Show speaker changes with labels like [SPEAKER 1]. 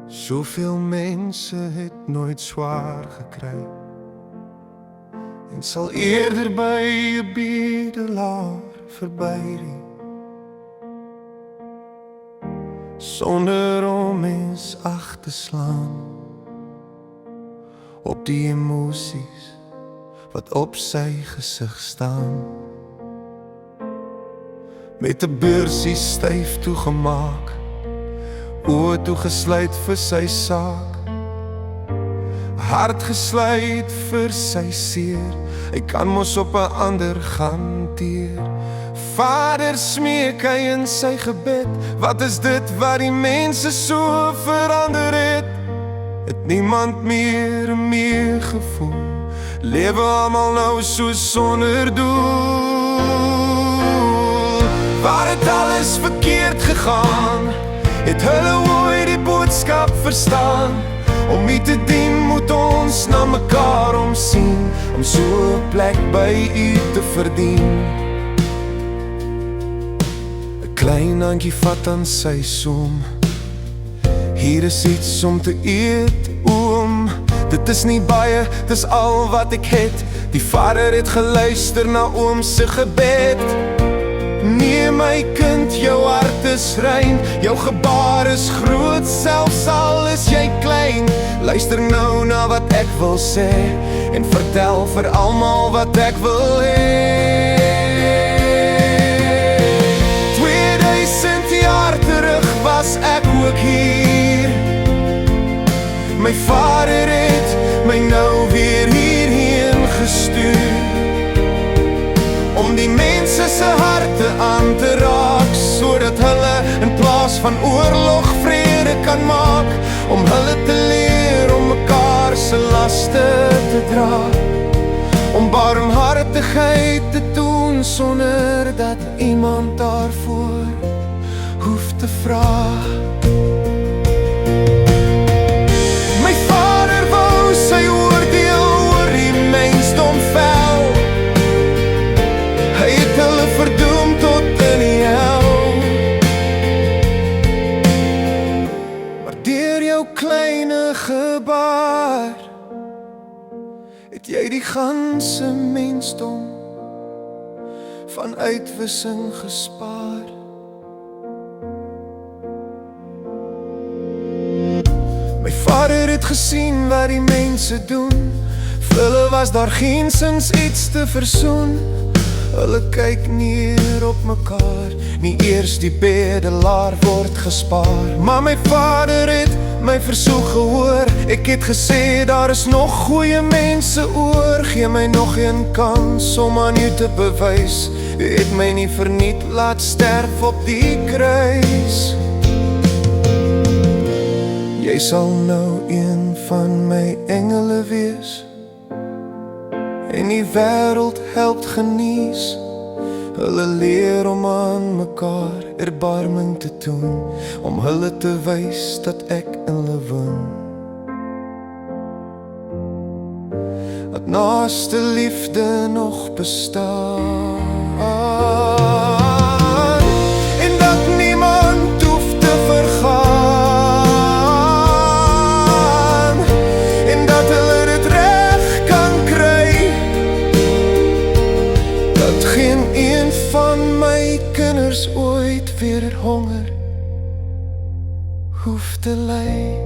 [SPEAKER 1] Soveel mense het nooit swaar gekry en sal eerder by 'n bedelaar verbyry, sonder om mens ag te slaan op die emosies wat op sy gesig staan. Met 'n beursie styf toegemaak, oë toegesluit vir sy saak, hart gesluit vir sy seer. Hy kan mos op 'n ander gaan teer. Vader smeek hy in sy gebed, wat is dit wat die mense so verander het? Het niemand meer 'n meegevoel, lewe almal nou so sonder doel. Waar het alles verkeerd gegaan? Het hulle ooit die boodskap verstaan? Om U te dien moet ons na mekaar omsien, om so 'n plek by U te verdien. 'n Klein handjie vat aan sy soem, hier is iets om te eet, oom. Dit is nie baie, dis al wat ek het. Die vader het geluister na oom se gebed. Nee my kind, jou hart is rein, jou gebaar is groot, selfs al is jy klein. Luister nou na wat ek wil sê, en vertel vir almal wat ek wil hê. 2000 jaar terug was ek ook hier. My vader het my nou weer hierheen gestuur, om die mense se harte aan te raak, sodat hulle in plaas van oorlog vrede kan maak, om hulle te leer om mekaar se laste te dra, om barmhartigheid te doen sonder dat iemand daarvoor hoef te vra. My vader wou sy oordeel oor die mensdom vel. Hy het hulle verdoem tot in die hel. Maar deur jou kleine gebaar het jy die ganse mensdom van uitwissing gespaar. My vader het gesien wat die mense doen, vir hulle was daar geensins iets te versoen. Hulle kyk neer op mekaar, nie eers die bedelaar word gespaar. Maar my vader het my versoek gehoor, ek het gesê daar is nog goeie mense oor. Gee my nog een kans om aan U te bewys, U het my nie verniet laat sterf op die kruis. Jy sal nou een van my engele wees, en die wêreld help genies. Hulle leer om aan mekaar erbarming te toon, om hulle te wys dat ek in hulle woon. Dat naaste liefde nog bestaan, en dat niemand hoef te vergaan, en dat hulle dit reg kan kry, dat geen een van my kinders ooit weer honger hoef te ly.